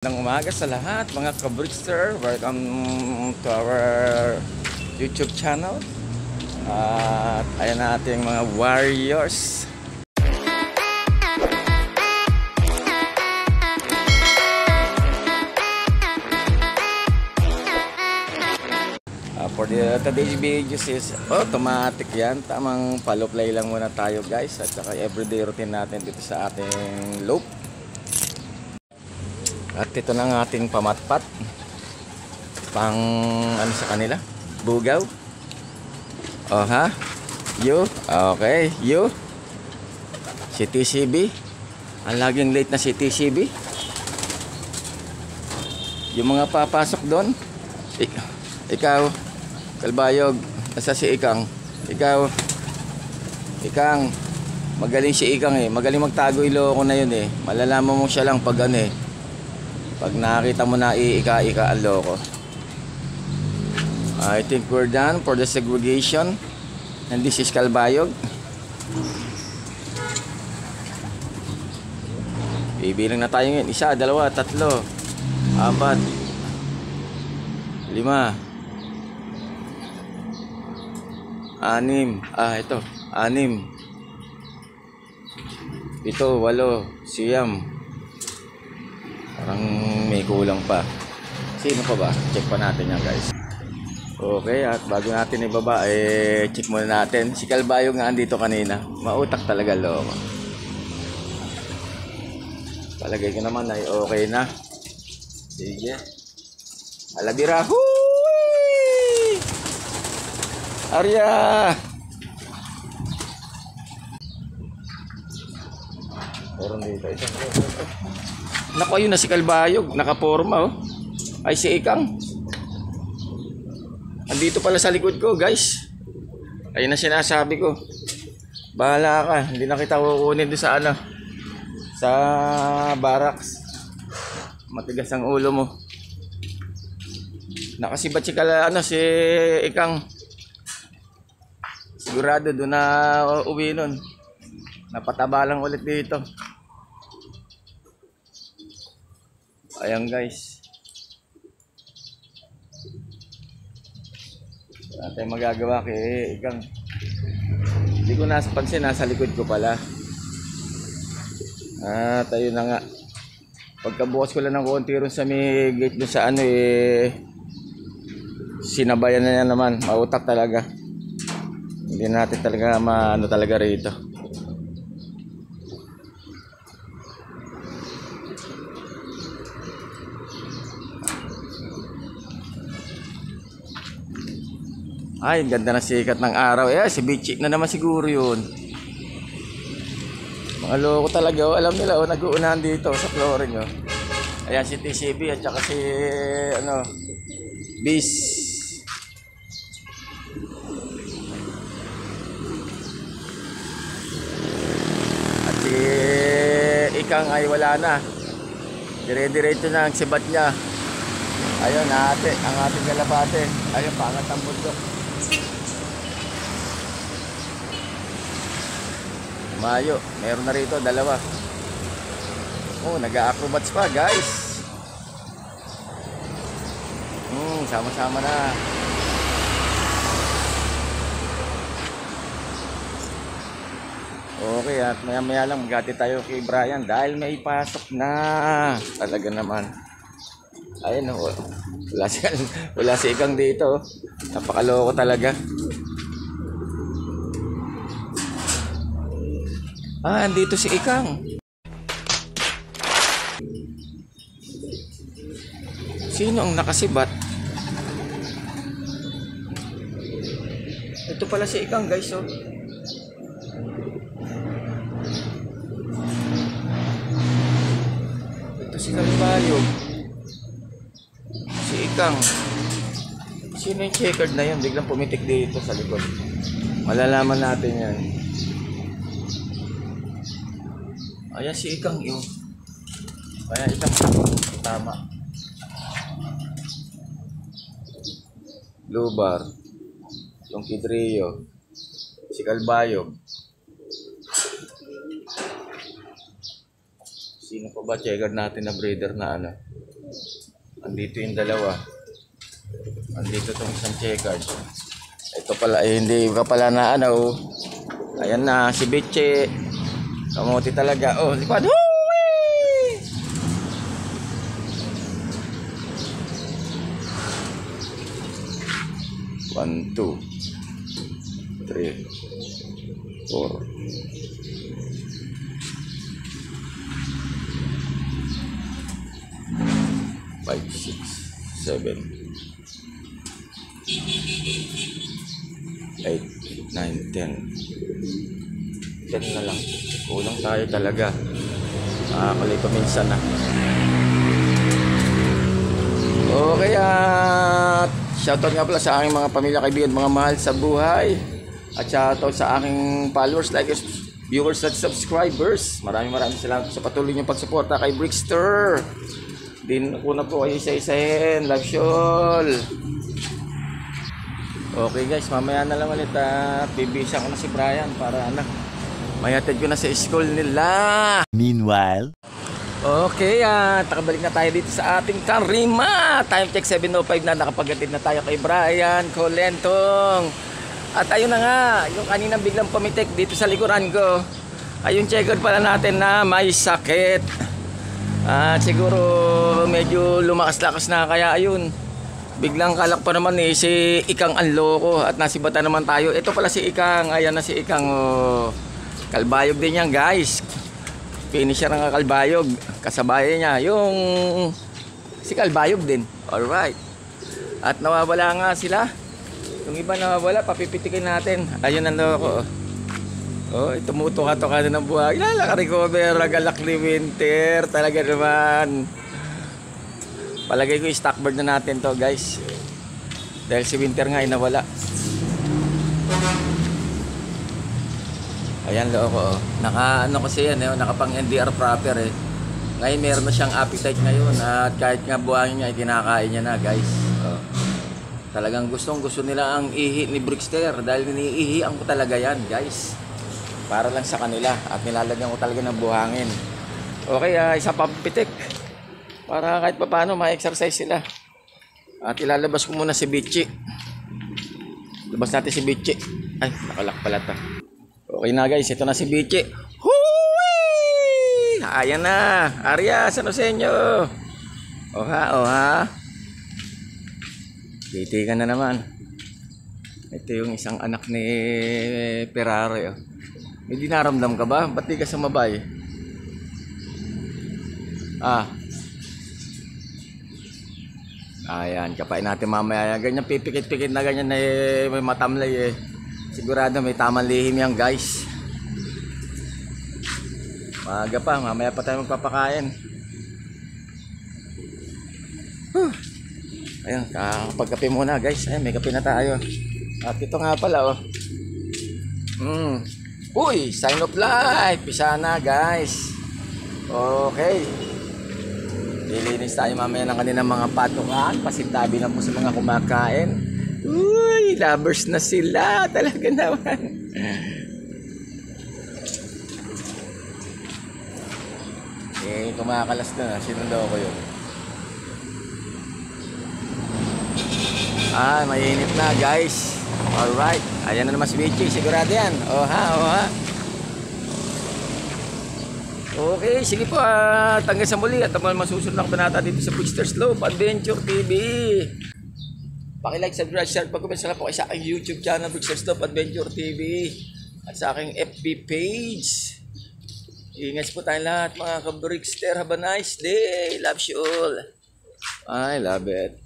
Ng umaga sa lahat mga ka-Brickster, welcome to our YouTube channel. At ayan na ating mga warriors. For today's videos is automatic yan. Tamang follow play lang muna tayo guys. At saka everyday routine natin dito sa ating loop. At ito na ang ating pamatpat. Pang ano sa kanila? Bugaw. Oh ha? You? Okay. You? Si TCB. Ang laging late na si TCB. Yung mga papasok doon. Ikaw. Kalbayog. Nasa si Ikang. Ikaw. Ikang. Magaling si Ikang eh. Magaling magtago iloko na yun eh. Malalaman mo siya lang pag ano eh. Pag nakita mo na iika-ika ang loko. I think we're done for the segregation. And this is Kalbayog. Bibilang na tayo ngayon. 1, 2, 3, 4, 5, 6, 7, 8, 9, 10, 8, 9. Parang may kulang pa. Sino pa ba? Check pa natin yan guys. Okay, at bago natin ibaba, check muna natin. Si Kalbayog nga andito kanina. Mautak talaga loko. Palagay ko naman ay okay na. Sige. Alabira. Huy! Arya! Meron dito. Naku, ayun na si Kalbayog. Nakaporma oh. Ay si Ikang. Andito pala sa likod ko guys. Ayun na sinasabi ko. Bahala ka. Hindi na kita kukunin doon sa ano. Sa barracks. Matigas ang ulo mo. Nakasibat si si Ikang. Sigurado doon na uwi nun. Napataba lang ulit dito. Ayan guys. Wala tayong magagawa kay Ikang. Hindi ko napansin, nasa likod ko pala. At ayun na nga. Pagkabukas ko lang ng konti ron sa may gate doon sa ano sinabayan na yan naman. Mautak talaga. Hindi natin talaga maano talaga rito. Ay, ganda na sikat ng araw. Si Bichi na naman siguro yun. Mga loko talaga. Alam nila, nag-uunahan dito sa flooring. Ayan si TCB at saka si Bis. At si Ikang ay wala na. Dire-diretso na ang sibat niya. Ayun, ang ating kalapate. Ayun, pangat ang bundok. Mayo, meron na rito, 2. Oh, nag-acrobats pa, guys. Sama-sama na. Okay, at maya-maya lang magati tayo kay Brian dahil may pasok na. Talaga naman. Ayun, wala si Ikang dito. Napakaloko talaga. Andito si Ikang. Sino ang nakasibat? Ito pala si Ikang guys Ito si Kalbayog. Si Ikang. Sino yung checkered na yun? Biglang pumitik dito sa likod. Malalaman natin yan. Ayan si Ikang yun. Ayan Ikang. Tama. Lubar. Yung Kidrio. Si Kalbayog. Sino pa ba checker natin na breeder na ano? Andito yung dalawa. Andito tong isang checkered. Ito pala, hindi ka pala na ano. Ayan na, si Biche. Kamuti talaga. Oh, lipad. Hooey! 1, 2, 3, 4. 5, 6, 7, 8, 9, 10. 10 na lang. Kulang tayo talaga. Nakakalito minsan na. Okay, shoutout nga pala sa aking mga pamilya, kaibigan, mga mahal sa buhay. At shoutout sa aking followers, likers, viewers at subscribers. Maraming salamat sa patuloy niyong pagsuporta kay Brickster. Din ko na po kayo isa-isahin. Love Shol. Okay guys, mamaya na lang ulit. Bibisa ko na si Brian para mayatid ko na sa school nila. Meanwhile, okay, nakabalik na tayo dito sa ating Karima. Time check 7:05 na, nakapaghatid na tayo kay Brian Colentong. At ayun na nga, yung kaninang biglang pumitik dito sa likuran ko. Ayun, check out pala natin na may sakit. At siguro medyo lumakas-lakas na, kaya ayun. Biglang kalak pa naman si Ikang Anloko at nasibata naman tayo. Ito pala si Ikang, ayan na si Ikang. Kalbayog din yan guys. Finisher ng Kalbayog. Kasabayan niya yung si Kalbayog din. Alright. At nawawala nga sila. Yung iba nawawala, papipitikin natin. Ayun ang loko. Oh, tumutuka-tuka na ng buhay. Recover, ragalak ni Winter. Talaga naman. Palagay ko yung stockbird na natin to guys. Dahil si Winter nga ay nawala. Ayan, loko. Kasi yan, nakapang NDR proper eh. Ngayon meron na siyang appetite ngayon. At kahit nga buhangin niya, kinakain niya na guys. Talagang gustong-gusto nila ang ihi ni Brickster. Dahil iniihian ko talaga yan guys. Para lang sa kanila. At nilalagyan ko talaga ng buhangin. Okay, isang pampitik. Para kahit pa paano ma-exercise sila. At ilalabas ko muna si Bichi. Labas natin si Bichi. Ay, nakalak pala ito. Okay na guys, ito na si Bichi. Huwee! Ayan na. Arias, ano sa inyo? Oha. Titigan na naman. Ito yung isang anak ni Ferrari. May dinaramdam ka ba? Ba't di ka sumabay? Ayan, kapain natin mamaya. Ganyan pipikit-pikit na ganyan na may matamlay eh. Sigurado may tamang lihim yan guys. Maaga pa, mamaya pa tayo magpapakain. Ayan, kapagkape muna guys. Ayan, may kape na tayo. At ito nga pala Uy, sign of life. Pisa na guys. Okay. Lilinis tayo mamaya ng kanilang mga patukan. Pasintabi na po sa mga kumakain. Uy, lovers na sila. Talaga naman. Kumakalas na. Sinundo ko yun. Mainit na guys. Alright. Ayan na naman si Bichi. Sigurado yan. Oha. Okay, sige po. Hanggang sa muli. At naman masusunod ng banata dito sa Brickster Slope Adventure TV. Paki-like, subscribe, share, pag-comment sa po sa aking YouTube channel, Brickster Slope Adventure TV. At sa aking FB page. Ingat po tayong lahat mga ka-Brickster. Have a nice day. Love you all. I love it.